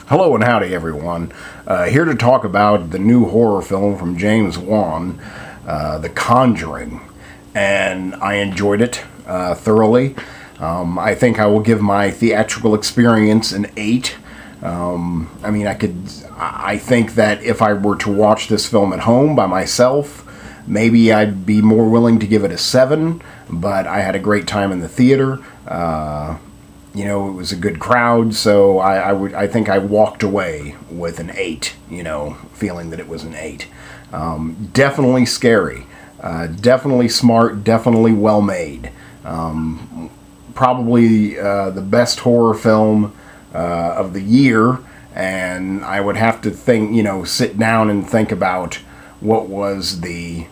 Hello and howdy, everyone. Here to talk about the new horror film from James Wan, The Conjuring. And I enjoyed it thoroughly. I think I will give my theatrical experience an 8. I think that if I were to watch this film at home by myself, maybe I'd be more willing to give it a 7, but I had a great time in the theater. It was a good crowd, so I think I walked away with an 8, feeling that it was an 8. Definitely scary, definitely smart, definitely well made. Probably the best horror film of the year, and I would have to think, sit down and think about what was the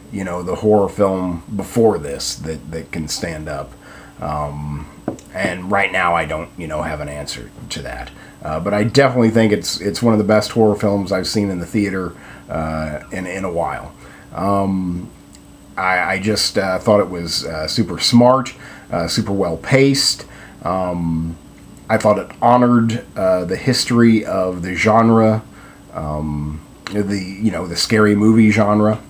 horror film before this that can stand up. And right now I don't, have an answer to that. But I definitely think it's one of the best horror films I've seen in the theater in a while. I just thought it was super smart, super well paced. I thought it honored the history of the genre, the scary movie genre.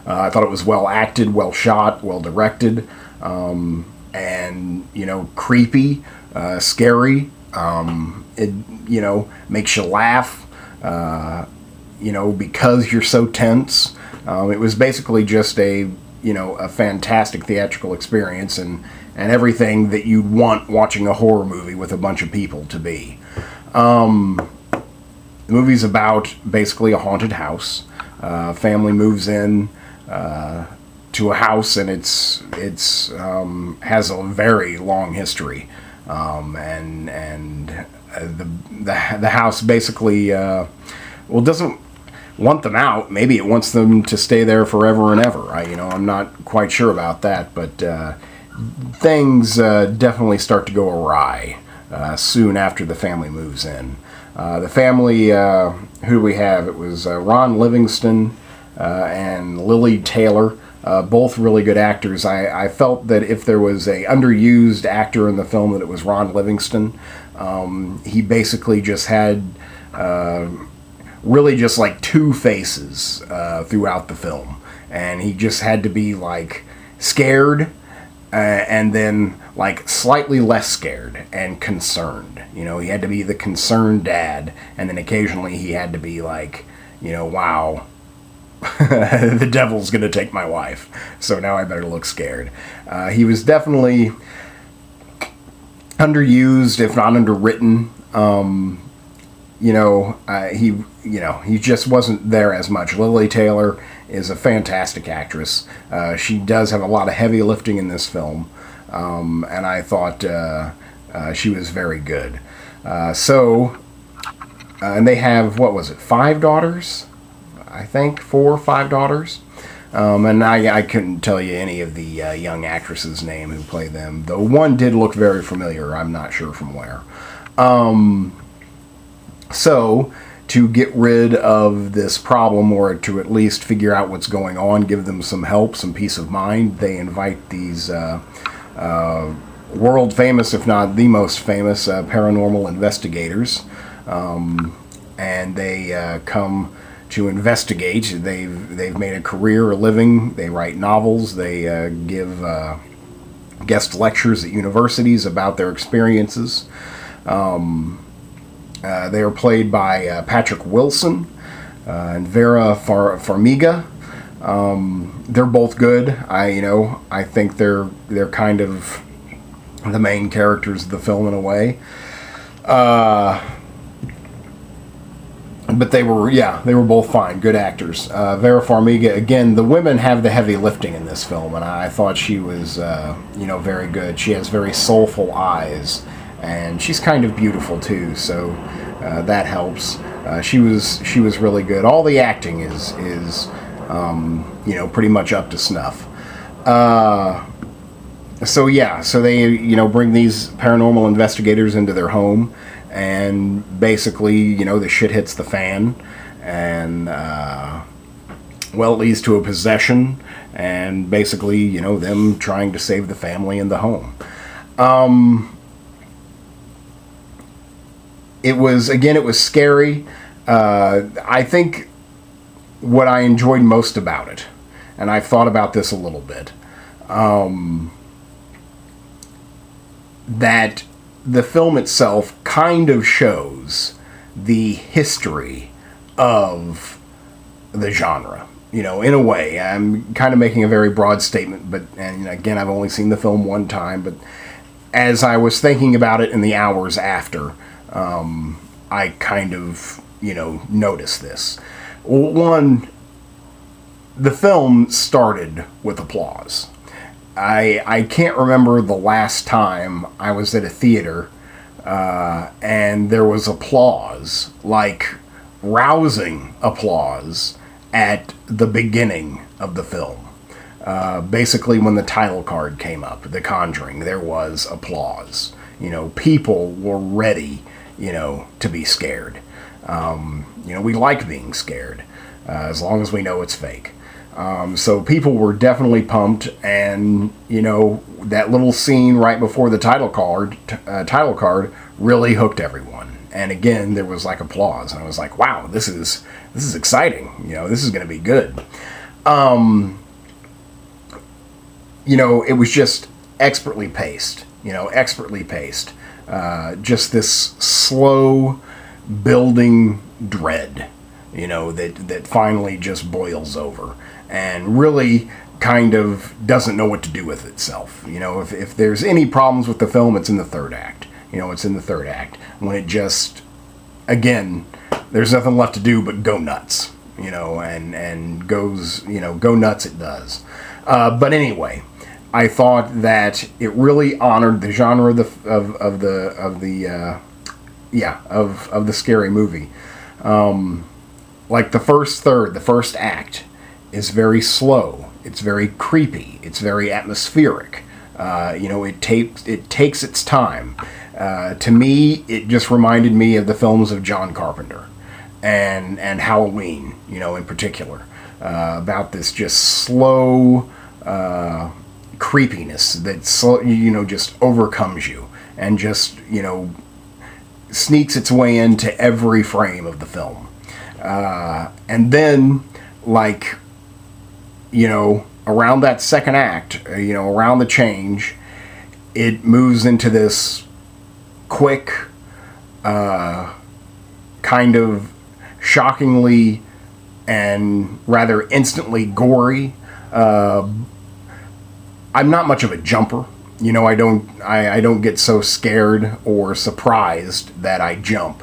I thought it was well acted, well shot, well directed. And creepy, scary. It makes you laugh. Because you're so tense. It was basically just a fantastic theatrical experience and everything that you'd want watching a horror movie with a bunch of people to be. The movie's about basically a haunted house. Family moves in to a house, and it's has a very long history, and the house basically doesn't want them out. Maybe it wants them to stay there forever and ever. I'm not quite sure about that, but things definitely start to go awry soon after the family moves in. The family, who do we have? It was Ron Livingston and Lily Taylor. Both really good actors. I felt that if there was a underused actor in the film, that it was Ron Livingston. He basically just had really just like two faces throughout the film, and he just had to be like scared and then like slightly less scared and concerned. He had to be the concerned dad, and then occasionally he had to be like, wow. The devil's gonna take my wife, so now I better look scared. He was definitely underused, if not underwritten. He just wasn't there as much. Lily Taylor is a fantastic actress. She does have a lot of heavy lifting in this film, and I thought she was very good. And they have, 5 daughters? I think 4 or 5 daughters. And I couldn't tell you any of the young actresses' name who play them, though one did look very familiar. I'm not sure from where. So, to get rid of this problem, or to at least figure out what's going on, give them some help, some peace of mind, they invite these world famous, if not the most famous, paranormal investigators. And they come to investigate. They've made a career, a living. They write novels. They give guest lectures at universities about their experiences. They are played by Patrick Wilson and Vera Farmiga. They're both good. I think they're kind of the main characters of the film in a way. But they were both fine, good actors. Vera Farmiga, again, the women have the heavy lifting in this film, and I thought she was, very good. She has very soulful eyes, and she's kind of beautiful too, so that helps. She was really good. All the acting is pretty much up to snuff. So they, bring these paranormal investigators into their home. And basically, the shit hits the fan, and, it leads to a possession, and basically, them trying to save the family and the home. it was scary. I think what I enjoyed most about it, and I've thought about this a little bit, that the film itself kind of shows the history of the genre. You know, in a way, I'm kind of making a very broad statement, but, and again, I've only seen the film one time, but as I was thinking about it in the hours after, I kind of, noticed this. One, the film started with applause. I can't remember the last time I was at a theater and there was applause, like rousing applause, at the beginning of the film. Basically, when the title card came up, The Conjuring, there was applause. People were ready, to be scared. We like being scared, as long as we know it's fake. So people were definitely pumped, and that little scene right before the title card really hooked everyone. And again, there was like applause, and I was like, "Wow, this is exciting. This is going to be good." It was just expertly paced. Just this slow building dread, that finally just boils over and really kind of doesn't know what to do with itself. If there's any problems with the film, it's in the third act. It's in the third act when it just, again, there's nothing left to do but go nuts, and goes, go nuts it does. But anyway, I thought that it really honored the genre of the scary movie. Like the first act is very slow. It's very creepy. It's very atmospheric. It takes its time. To me, it just reminded me of the films of John Carpenter and Halloween, in particular, about this just slow creepiness that just overcomes you and just sneaks its way into every frame of the film. And then, around that second act, around the change, it moves into this quick, kind of shockingly and rather instantly gory. I'm not much of a jumper. I don't get so scared or surprised that I jump,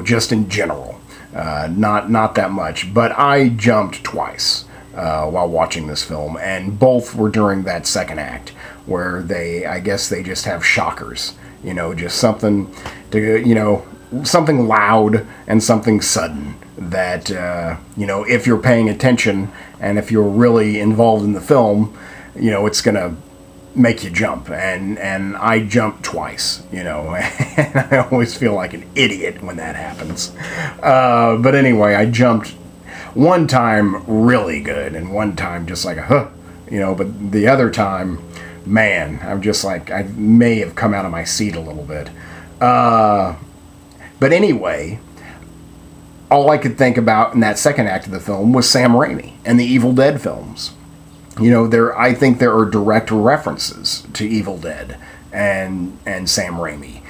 just in general. Not that much, but I jumped twice while watching this film, and both were during that second act, where I guess they just have shockers, just something to, something loud and something sudden that, if you're paying attention and if you're really involved in the film, it's gonna make you jump, and I jumped twice, and I always feel like an idiot when that happens. But anyway, I jumped one time really good, and one time just like but the other time, man, I'm just like, I may have come out of my seat a little bit. But anyway, all I could think about in that second act of the film was Sam Raimi and the Evil Dead films. I think there are direct references to Evil Dead and Sam Raimi,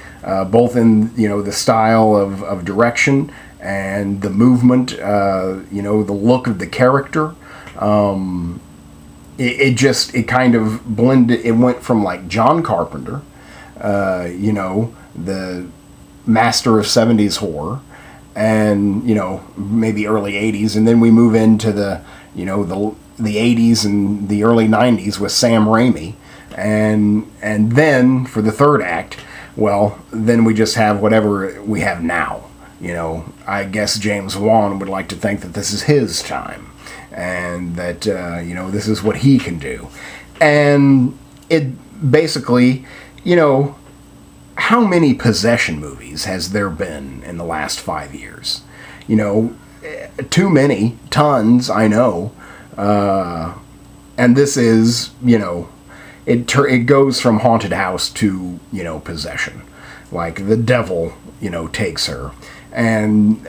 both in the style of direction and the movement, the look of the character. It kind of blended. It went from like John Carpenter, the master of 70s horror, and maybe early 80s, and then we move into the 80s and the early 90s with Sam Raimi, and then for the third act, well, then we just have whatever we have now. I guess James Wan would like to think that this is his time, and that this is what he can do. And it basically, how many possession movies has there been in the last 5 years? Too many, tons, I know. And this is, it goes from haunted house to, possession. Like the devil, takes her. And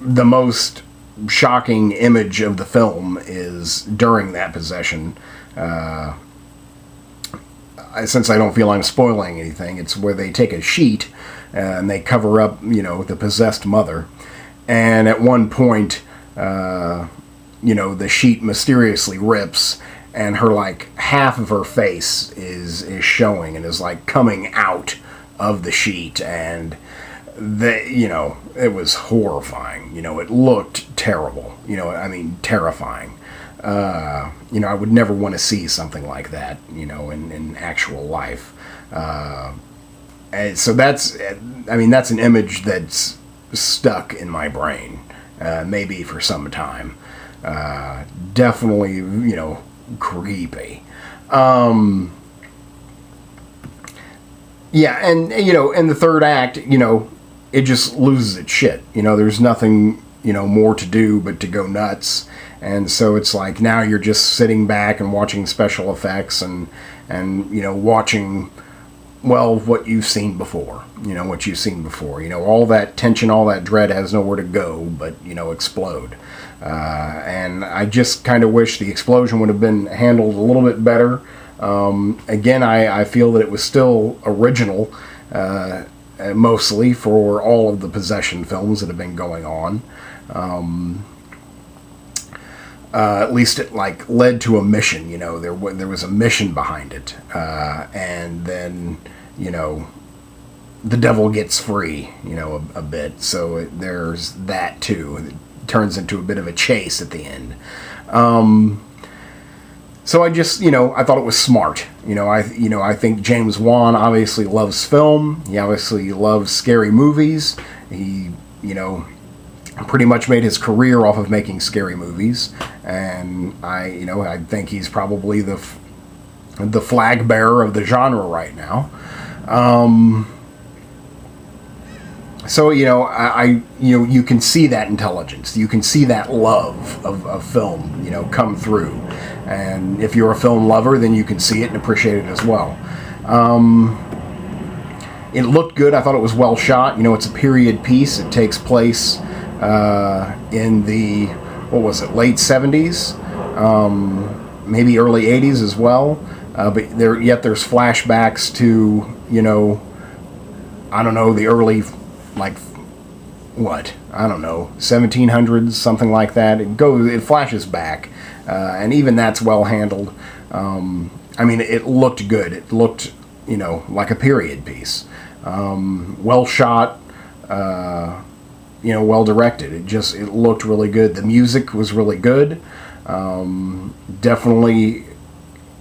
the most shocking image of the film is during that possession. Since I don't feel I'm spoiling anything, it's where they take a sheet and they cover up, the possessed mother. And at one point, the sheet mysteriously rips, and her, half of her face is showing and is, coming out of the sheet. And it was horrifying. It looked terrible. Terrifying. I would never want to see something like that, in actual life. And so that's an image that's stuck in my brain, maybe for some time. Definitely, creepy. Yeah, and, in the third act, it just loses its shit. There's nothing, more to do but to go nuts. And so it's like now you're just sitting back and watching special effects and watching, well, what you've seen before. All that tension, all that dread has nowhere to go but, explode. And I just kind of wish the explosion would have been handled a little bit better. Again, I feel that it was still original, mostly for all of the possession films that have been going on. At least it led to a mission. There was a mission behind it, and then the devil gets free. A bit. So there's that too. It turns into a bit of a chase at the end. So I just, I thought it was smart. I think James Wan obviously loves film. He obviously loves scary movies. He, pretty much made his career off of making scary movies. And I think he's probably the flag bearer of the genre right now. So, you can see that intelligence. You can see that love of film, come through. And if you're a film lover, then you can see it and appreciate it as well. It looked good. I thought it was well shot. It's a period piece. It takes place in the, late 70s, maybe early 80s as well. But there's flashbacks to, I don't know, the early, 1700s, something like that. It flashes back, and even that's well handled. It looked good. It looked, like a period piece. Well shot, well directed. It looked really good. The music was really good. Definitely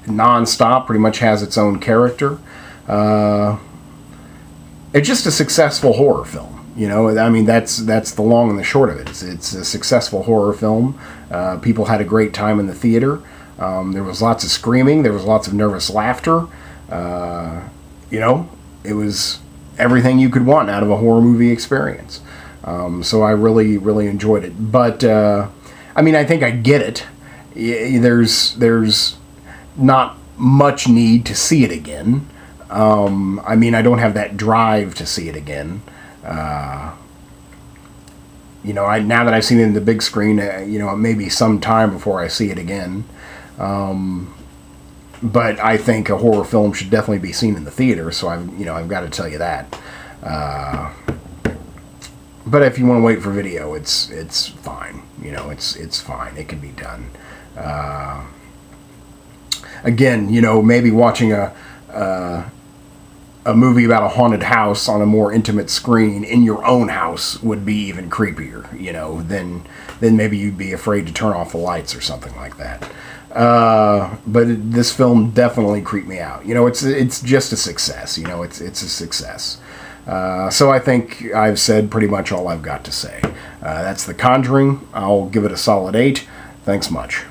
non-stop, pretty much has its own character. It's just a successful horror film. That's the long and the short of it. It's a successful horror film. People had a great time in the theater. There was lots of screaming. There was lots of nervous laughter. It was everything you could want out of a horror movie experience. So I really, really enjoyed it. But, I think I get it. There's not much need to see it again. I don't have that drive to see it again. Now that I've seen it in the big screen, maybe some time before I see it again. But I think a horror film should definitely be seen in the theater, so I've got to tell you that. But if you want to wait for video, it's fine. It's fine. It can be done. Again, maybe watching a movie about a haunted house on a more intimate screen in your own house would be even creepier, then maybe you'd be afraid to turn off the lights or something like that. But this film definitely creeped me out. It's just a success. It's a success. So I think I've said pretty much all I've got to say. That's The Conjuring. I'll give it a solid 8. Thanks much.